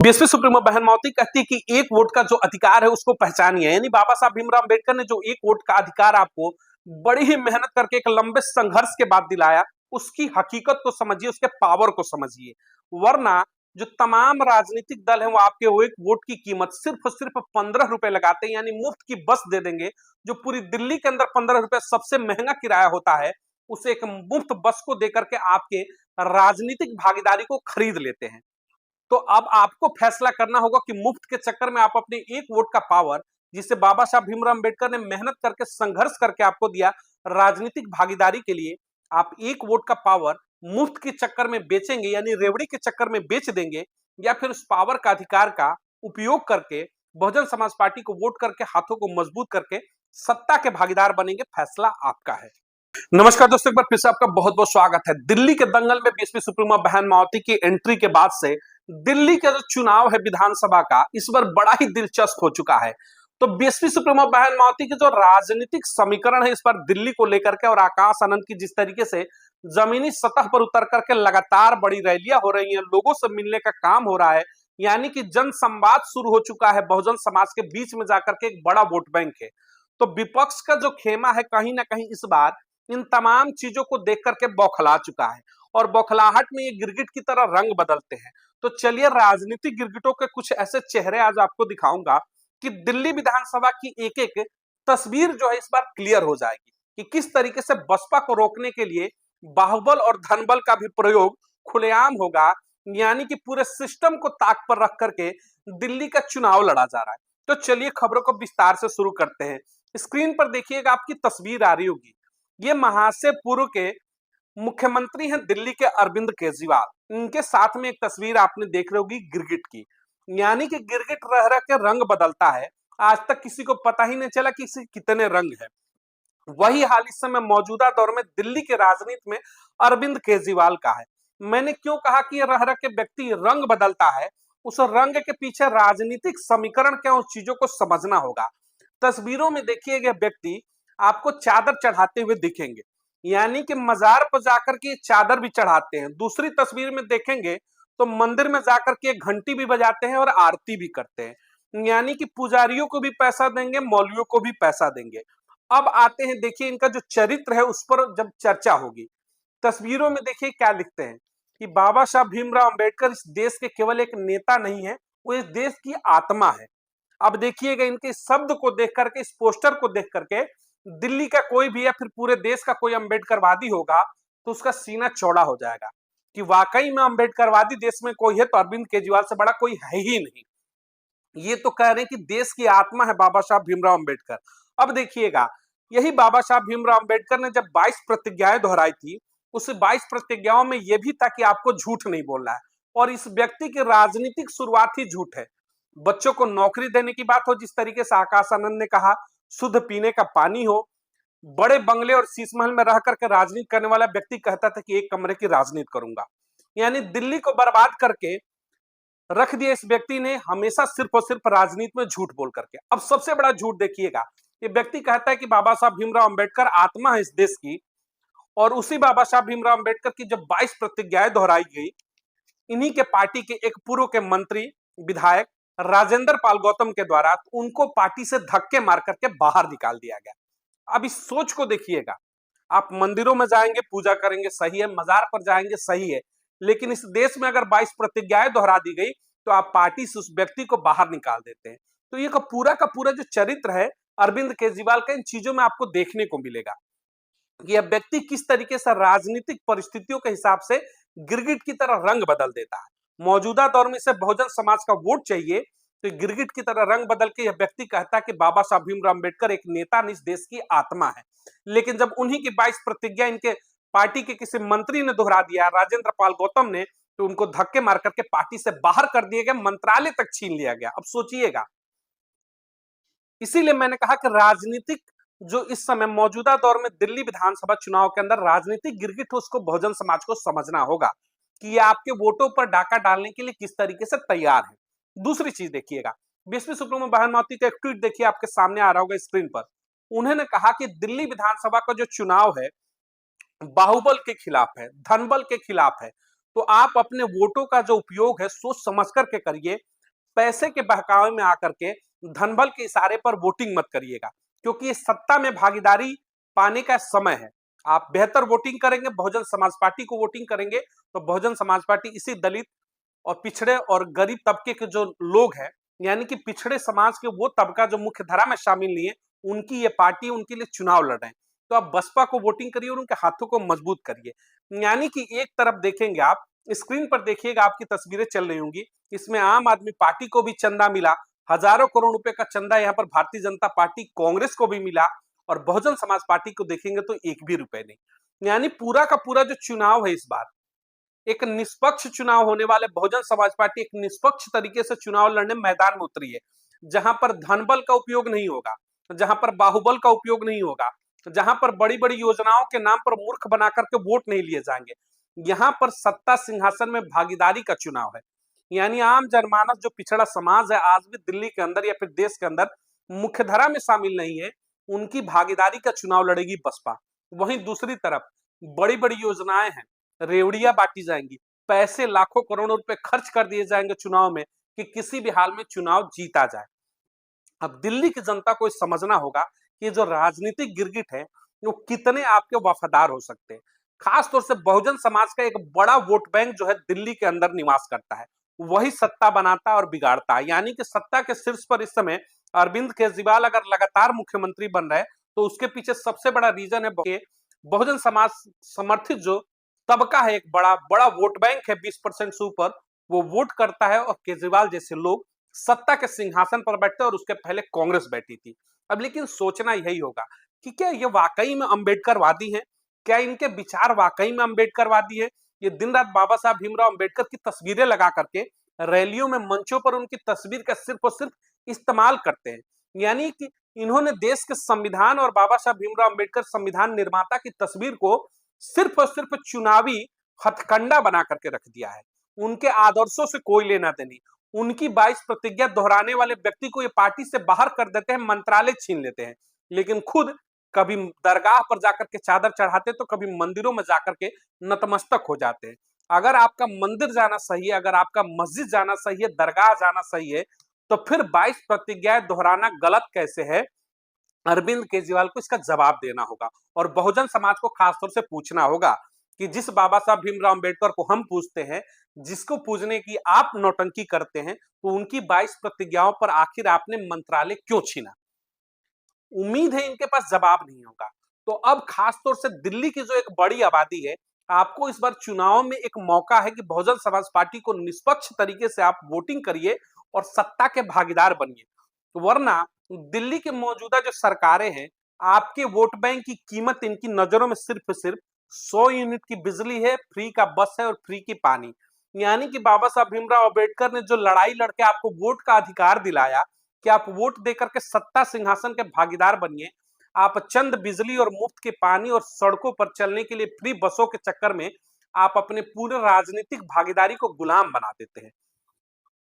BSP supremo बहन मावती कहती है कि एक वोट का जो अधिकार है उसको पहचानिए। यानी बाबा साहब भीमराव अम्बेडकर ने जो एक वोट का अधिकार आपको बड़ी ही मेहनत करके एक लंबे संघर्ष के बाद दिलाया, उसकी हकीकत को समझिए, उसके पावर को समझिए। वरना जो तमाम राजनीतिक दल है वो आपके वो एक वोट की कीमत सिर्फ और सिर्फ 15 रुपए लगाते हैं, यानी मुफ्त की बस दे देंगे। जो पूरी दिल्ली के अंदर 15 रुपए सबसे महंगा किराया होता है, उसे एक मुफ्त बस को देकर के आपके राजनीतिक भागीदारी को खरीद लेते हैं। तो अब आपको फैसला करना होगा कि मुफ्त के चक्कर में आप अपने एक वोट का पावर, जिसे बाबा साहब भीमराव अम्बेडकर ने मेहनत करके संघर्ष करके आपको दिया राजनीतिक भागीदारी के लिए, आप एक वोट का पावर मुफ्त के चक्कर में बेचेंगे, यानी रेवड़ी के चक्कर में बेच देंगे, या फिर उस पावर का अधिकार का उपयोग करके बहुजन समाज पार्टी को वोट करके हाथों को मजबूत करके सत्ता के भागीदार बनेंगे। फैसला आपका है। नमस्कार दोस्तों, एक बार फिर से आपका बहुत बहुत स्वागत है। दिल्ली के दंगल में बीएसपी सुप्रीमो बहन मावती की एंट्री के बाद से दिल्ली का जो चुनाव है विधानसभा का, इस बार बड़ा ही दिलचस्प हो चुका है। तो बीएसपी सुप्रीमो बहन मावती के जो राजनीतिक समीकरण है इस बार दिल्ली को लेकर के, और आकाश आनंद की जिस तरीके से जमीनी सतह पर उतर करके लगातार बड़ी रैलियां हो रही हैं, लोगों से मिलने का काम हो रहा है, यानी कि जन संवाद शुरू हो चुका है। बहुजन समाज के बीच में जाकर के एक बड़ा वोट बैंक है। तो विपक्ष का जो खेमा है कहीं ना कहीं इस बार इन तमाम चीजों को देख करके बौखला चुका है, और बौखलाहट में ये गिरगिट की तरह रंग बदलते हैं। तो चलिए राजनीतिक गिरगिटों के कुछ ऐसे चेहरे आज आपको दिखाऊंगा कि दिल्ली विधानसभा की एक एक तस्वीर जो है इस बार क्लियर हो जाएगी कि किस तरीके से बसपा को रोकने के लिए बाहुबल और धनबल का भी प्रयोग खुलेआम होगा, यानी कि पूरे सिस्टम को ताक पर रख करके दिल्ली का चुनाव लड़ा जा रहा है। तो चलिए खबरों को विस्तार से शुरू करते हैं। स्क्रीन पर देखिएगा, आपकी तस्वीर आ रही होगी। ये महाशय पूर्व के मुख्यमंत्री हैं दिल्ली के अरविंद केजरीवाल। इनके साथ में एक तस्वीर आपने देख रही होगी गिरगिट की, यानी कि गिरगिट रह रह के रंग बदलता है। आज तक किसी को पता ही नहीं चला कि इसके कितने रंग हैं। वही हाल इस समय मौजूदा दौर में दिल्ली के राजनीति में अरविंद केजरीवाल का है। मैंने क्यों कहा कि रह रह के व्यक्ति रंग बदलता है? उस रंग के पीछे राजनीतिक समीकरण क्या, उस चीजों को समझना होगा। तस्वीरों में देखिए गए व्यक्ति आपको चादर चढ़ाते हुए दिखेंगे, यानी कि मजार पर जाकर के चादर भी चढ़ाते हैं। दूसरी तस्वीर में देखेंगे तो मंदिर में जाकर के घंटी भी बजाते हैं और आरती भी करते हैं, यानी कि पुजारियों को भी पैसा देंगे, मौलवियों को भी पैसा देंगे। अब आते हैं, देखिए इनका जो चरित्र है उस पर जब चर्चा होगी। तस्वीरों में देखिए क्या लिखते हैं कि बाबा साहब भीमराव अंबेडकर इस देश के केवल एक नेता नहीं है, वो इस देश की आत्मा है। अब देखिएगा इनके शब्द को देख करके, इस पोस्टर को देख करके, दिल्ली का कोई भी या फिर पूरे देश का कोई अंबेडकरवादी होगा तो उसका सीना चौड़ा हो जाएगा कि वाकई में अंबेडकरवादी देश में कोई है तो अरविंद केजरीवाल से बड़ा कोई है ही नहीं। ये तो कह रहे हैं कि देश की आत्मा है बाबा साहब भीमराव अंबेडकर। अब देखिएगा, यही बाबा साहब भीमराव अंबेडकर ने जब 22 प्रतिज्ञाएं दोहराई थी, उस 22 प्रतिज्ञाओं में यह भी था कि आपको झूठ नहीं बोलना है, और इस व्यक्ति की राजनीतिक शुरुआत ही झूठ है। बच्चों को नौकरी देने की बात हो, जिस तरीके से आकाश आनंद ने कहा, शुद्ध पीने का पानी हो, बड़े बंगले और शीश महल में रह करके राजनीति करने वाला व्यक्ति कहता था कि एक कमरे की राजनीति करूंगा। यानी दिल्ली को बर्बाद करके रख दिया इस व्यक्ति ने, हमेशा सिर्फ और सिर्फ राजनीति में झूठ बोल करके। अब सबसे बड़ा झूठ देखिएगा, ये व्यक्ति कहता है कि बाबा साहब भीमराव अंबेडकर आत्मा है इस देश की, और उसी बाबा साहब भीमराव अंबेडकर की जब 22 प्रतिज्ञाएं दोहराई गई, इन्हीं के पार्टी के एक पूर्व के मंत्री विधायक राजेंद्र पाल गौतम के द्वारा, उनको पार्टी से धक्के मार करके बाहर निकाल दिया गया। अब इस सोच को देखिएगा, आप मंदिरों में जाएंगे पूजा करेंगे सही है, मजार पर जाएंगे सही है, लेकिन इस देश में अगर 22 प्रतिज्ञाएं दोहरा दी गई तो आप पार्टी से उस व्यक्ति को बाहर निकाल देते हैं। तो ये का पूरा जो चरित्र है अरविंद केजरीवाल का, इन चीजों में आपको देखने को मिलेगा कि यह व्यक्ति किस तरीके से राजनीतिक परिस्थितियों के हिसाब से गिरगिट की तरह रंग बदल देता है। मौजूदा दौर में इसे बहुजन समाज का वोट चाहिए, तो गिरगिट की तरह रंग बदल के यह व्यक्ति कहता है कि बाबा साहब भीमराव अंबेडकर एक नेता नहीं, इस देश की आत्मा है। लेकिन जब उन्हीं की 22 प्रतिज्ञा इनके पार्टी के किसी मंत्री ने दोहरा दिया, राजेंद्र पाल गौतम ने, तो उनको धक्के मार करके पार्टी से बाहर कर दिया गया, मंत्रालय तक छीन लिया गया। अब सोचिएगा, इसीलिए मैंने कहा कि राजनीतिक जो इस समय मौजूदा दौर में दिल्ली विधानसभा चुनाव के अंदर राजनीतिक गिरगिट है, उसको बहुजन समाज को समझना होगा कि ये आपके वोटों पर डाका डालने के लिए किस तरीके से तैयार है। दूसरी चीज देखिएगा, बीएसपी सुप्रीमो बहन मावती का एक ट्वीट देखिए, आपके सामने आ रहा होगा स्क्रीन पर। उन्होंने कहा कि दिल्ली विधानसभा का जो चुनाव है बाहुबल के खिलाफ है, धनबल के खिलाफ है। तो आप अपने वोटों का जो उपयोग है सोच समझ करके करिए। पैसे के बहकावे में आकर के, धनबल के इशारे पर वोटिंग मत करिएगा, क्योंकि ये सत्ता में भागीदारी पाने का समय है। आप बेहतर वोटिंग करेंगे, बहुजन समाज पार्टी को वोटिंग करेंगे, तो बहुजन समाज पार्टी इसी दलित और पिछड़े और गरीब तबके के जो लोग हैं, यानी कि पिछड़े समाज के वो तबका जो मुख्य धारा में शामिल नहीं है, उनकी ये पार्टी उनके लिए चुनाव लड़ रहे हैं। तो आप बसपा को वोटिंग करिए और उनके हाथों को मजबूत करिए। यानी कि एक तरफ देखेंगे आप, स्क्रीन पर देखिएगा, आपकी तस्वीरें चल रही होंगी, इसमें आम आदमी पार्टी को भी चंदा मिला, हजारों करोड़ रुपए का चंदा यहाँ पर भारतीय जनता पार्टी कांग्रेस को भी मिला, और बहुजन समाज पार्टी को देखेंगे तो एक भी रुपए नहीं। यानी पूरा का पूरा जो चुनाव है इस बार एक निष्पक्ष चुनाव होने वाले, बहुजन समाज पार्टी एक निष्पक्ष तरीके से चुनाव लड़ने मैदान में उतरी है, जहां पर धनबल का उपयोग नहीं होगा, जहां पर बाहुबल का उपयोग नहीं होगा, जहां पर बड़ी बड़ी योजनाओं के नाम पर मूर्ख बना करके वोट नहीं लिए जाएंगे। यहाँ पर सत्ता सिंहासन में भागीदारी का चुनाव है। यानी आम जनमानस जो पिछड़ा समाज है, आज भी दिल्ली के अंदर या फिर देश के अंदर मुख्यधारा में शामिल नहीं है, उनकी भागीदारी का चुनाव लड़ेगी बसपा। वहीं दूसरी तरफ बड़ी बड़ी योजनाएं हैं, रेवड़ियां बांटी जाएंगी, पैसे लाखों करोड़ों रुपए खर्च कर दिए जाएंगे चुनाव में कि किसी भी हाल में चुनाव जीता जाए। अब दिल्ली की जनता को समझना होगा कि जो राजनीतिक गिरगिट है वो कितने आपके वफादार हो सकते हैं। खास तौर से बहुजन समाज का एक बड़ा वोट बैंक जो है दिल्ली के अंदर निवास करता है, वही सत्ता बनाता और बिगाड़ता है। यानी कि सत्ता के शीर्ष पर इस समय अरविंद केजरीवाल अगर लगातार मुख्यमंत्री बन रहे हैं, तो उसके पीछे सबसे बड़ा रीजन है कि बहुजन समाज समर्थित जो तबका है, एक बड़ा बड़ा वोट बैंक है, 20% से ऊपर वो वोट करता है, और केजरीवाल जैसे लोग सत्ता के सिंहासन पर बैठते हैं, और उसके पहले कांग्रेस बैठी थी। अब लेकिन सोचना यही होगा कि क्या ये वाकई में अंबेडकरवादी हैं? क्या इनके विचार वाकई में अंबेडकरवादी है? ये दिन रात बाबा साहब भीमराव अंबेडकर की तस्वीरें लगा करके रैलियों में, मंचों पर उनकी तस्वीर का सिर्फ और सिर्फ इस्तेमाल करते हैं। यानी कि इन्होंने देश के संविधान और बाबा साहब भीमराव अंबेडकर संविधान निर्माता की तस्वीर को सिर्फ और सिर्फ चुनावी हथकंडा बना करके रख दिया है। उनके आदर्शों से कोई लेना देनी। उनकी 22 प्रतिज्ञा दोहराने वाले व्यक्ति को ये पार्टी से बाहर कर देते हैं, मंत्रालय छीन लेते हैं, लेकिन खुद कभी दरगाह पर जाकर के चादर चढ़ाते, तो कभी मंदिरों में जाकर के नतमस्तक हो जाते हैं। अगर आपका मंदिर जाना सही है, अगर आपका मस्जिद जाना सही है, दरगाह जाना सही है, तो फिर 22 प्रतिज्ञाएं दोहराना गलत कैसे है? अरविंद केजरीवाल को इसका जवाब देना होगा, और बहुजन समाज को खासतौर से पूछना होगा कि जिस बाबा साहब भीमराव अंबेडकर को हम पूछते हैं, जिसको पूजने की आप नौटंकी करते हैं, तो उनकी 22 प्रतिज्ञाओं पर आखिर आपने मंत्रालय क्यों छीना? उम्मीद है इनके पास जवाब नहीं होगा। तो अब खासतौर से दिल्ली की जो एक बड़ी आबादी है, आपको इस बार चुनाव में एक मौका है कि बहुजन समाज पार्टी को निष्पक्ष तरीके से आप वोटिंग करिए और सत्ता के भागीदार बनिए। वरना दिल्ली के मौजूदा जो सरकारें हैं, आपके वोट बैंक की कीमत इनकी नजरों में सिर्फ सिर्फ 100 यूनिट की बिजली है, फ्री का बस है और फ्री की पानी। यानी कि बाबा साहब भीमराव अंबेडकर ने जो लड़ाई लड़के आपको वोट का अधिकार दिलाया कि आप वोट देकर के सत्ता सिंहासन के भागीदार बनिए, आप चंद बिजली और मुफ्त के पानी और सड़कों पर चलने के लिए फ्री बसों के चक्कर में आप अपने पूरे राजनीतिक भागीदारी को गुलाम बना देते हैं।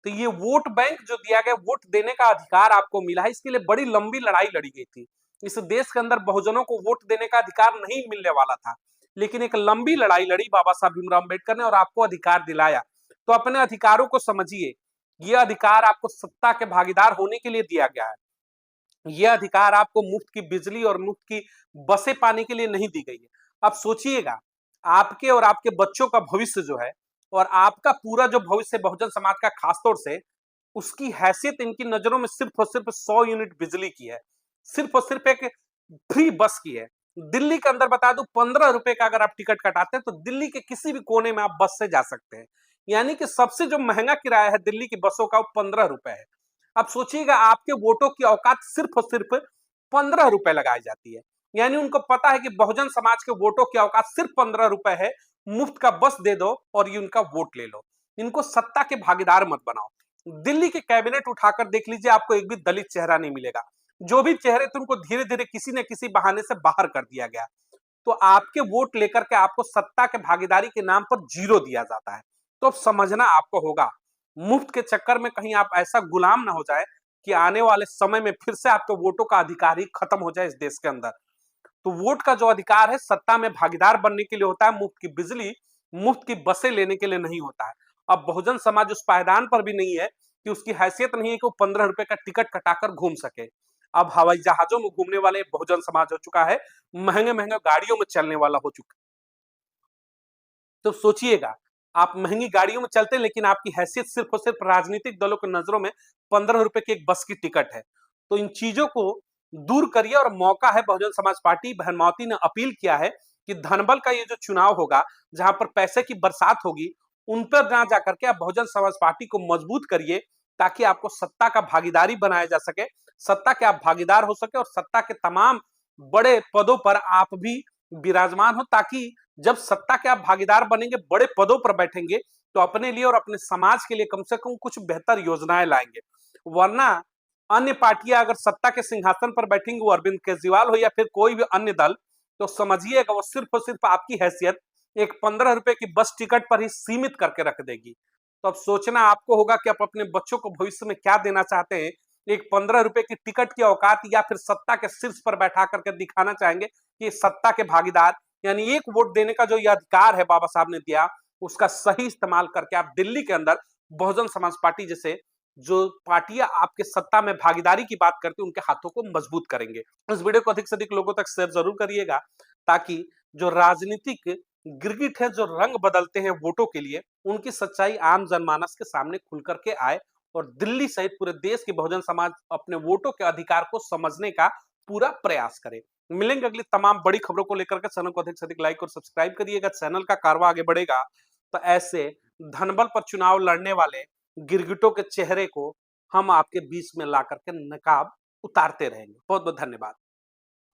तो ये वोट बैंक जो दिया गया, वोट देने का अधिकार आपको मिला है, इसके लिए बड़ी लंबी लड़ाई लड़ी गई थी। इस देश के अंदर बहुजनों को वोट देने का अधिकार नहीं मिलने वाला था, लेकिन एक लंबी लड़ाई लड़ी बाबा साहब भीमराव अंबेडकर ने और आपको अधिकार दिलाया। तो अपने अधिकारों को समझिए। ये अधिकार आपको सत्ता के भागीदार होने के लिए दिया गया है। ये अधिकार आपको मुफ्त की बिजली और मुफ्त की बसें पाने के लिए नहीं दी गई है। अब सोचिएगा, आपके और आपके बच्चों का भविष्य जो है, और आपका पूरा जो भविष्य बहुजन समाज का खासतौर से, उसकी हैसियत इनकी नजरों में सिर्फ और सिर्फ 100 यूनिट बिजली की है, सिर्फ और सिर्फ एक फ्री बस की है। दिल्ली के अंदर बता दूं, 15 रुपए का अगर आप टिकट कटाते हैं, तो दिल्ली के किसी भी कोने में आप बस से जा सकते हैं। यानी कि सबसे जो महंगा किराया है दिल्ली की बसों का, वो 15 रुपए है। अब सोचिएगा, आपके वोटों की औकात सिर्फ और सिर्फ 15 रुपए लगाई जाती है। यानी उनको पता है कि बहुजन समाज के वोटों की औकात सिर्फ 15 रुपए है, मुफ्त का बस दे दो और ये उनका वोट ले लो। इनको सत्ता के भागीदार मत बनाओ। दिल्ली के कैबिनेट उठाकर देख लीजिए, आपको एक भी दलित चेहरा नहीं मिलेगा। जो भी चेहरे थे, उनको धीरे धीरे किसी न किसी बहाने से बाहर कर दिया गया। तो आपके वोट लेकर के आपको सत्ता के भागीदारी के नाम पर जीरो दिया जाता है। तो अब समझना आपको होगा, मुफ्त के चक्कर में कहीं आप ऐसा गुलाम ना हो जाए कि आने वाले समय में फिर से आपके वोटों का अधिकार ही खत्म हो जाए इस देश के अंदर। तो वोट का जो अधिकार है, सत्ता में भागीदार बनने के लिए होता है। मुफ्त की बिजली मुफ्त की बसें लेने के लिए नहीं होता है। अब बहुजन समाज उस पायदान पर भी नहीं है कि उसकी हैसियत नहीं है कि वो 15 रुपए का टिकट कटाकर घूम सके। अब हवाई जहाजों में घूमने वाले बहुजन समाज हो चुका है, महंगे महंगे गाड़ियों में चलने वाला हो चुका है। तो सोचिएगा, आप महंगी गाड़ियों में चलते हैं लेकिन आपकी हैसियत सिर्फ और सिर्फ राजनीतिक दलों की नजरों में 15 रुपए की एक बस की टिकट है। तो इन चीजों को दूर करिए और मौका है, बहुजन समाज पार्टी बहन मावती ने अपील किया है कि धनबल का ये जो चुनाव होगा, जहां पर पैसे की बरसात होगी, उन पर ना जाकर के आप बहुजन समाज पार्टी को मजबूत करिए, ताकि आपको सत्ता का भागीदारी बनाया जा सके, सत्ता के आप भागीदार हो सके और सत्ता के तमाम बड़े पदों पर आप भी विराजमान हो, ताकि जब सत्ता के आप भागीदार बनेंगे, बड़े पदों पर बैठेंगे, तो अपने लिए और अपने समाज के लिए कम से कम कुछ बेहतर योजनाएं लाएंगे। वरना अन्य पार्टियां अगर सत्ता के सिंहासन पर बैठेंगी, वो अरविंद केजरीवाल हो या फिर कोई भी अन्य दल, तो समझिएगा वो सिर्फ और सिर्फ आपकी हैसियत एक 15 रुपए की बस टिकट पर ही सीमित करके रख देगी। तो अब सोचना आपको होगा कि आप अपने बच्चों को भविष्य में क्या देना चाहते हैं। एक 15 रुपए की टिकट की औकात, या फिर सत्ता के शीर्ष पर बैठा करके दिखाना चाहेंगे कि सत्ता के भागीदार, यानी एक वोट देने का जो ये अधिकार है बाबा साहब ने दिया, उसका सही इस्तेमाल करके आप दिल्ली के अंदर बहुजन समाज पार्टी जैसे जो पार्टियां आपके सत्ता में भागीदारी की बात करती है, उनके हाथों को मजबूत करेंगे। इस वीडियो को अधिक से अधिक लोगों तक शेयर जरूर करिएगा, ताकि जो राजनीतिक गिरगिट है, जो रंग बदलते हैं वोटों के लिए, उनकी सच्चाई आम जनमानस के सामने खुल करके आए और दिल्ली सहित पूरे देश की बहुजन समाज अपने वोटों के अधिकार को समझने का पूरा प्रयास करे। मिलेंगे अगली तमाम बड़ी खबरों को लेकर के। चैनल को अधिक से अधिक लाइक और सब्सक्राइब करिएगा। चैनल का कारवा आगे बढ़ेगा तो ऐसे धनबल पर चुनाव लड़ने वाले गिरगिटों के चेहरे को हम आपके बीच में ला करके नकाब उतारते रहेंगे। बहुत बहुत धन्यवाद।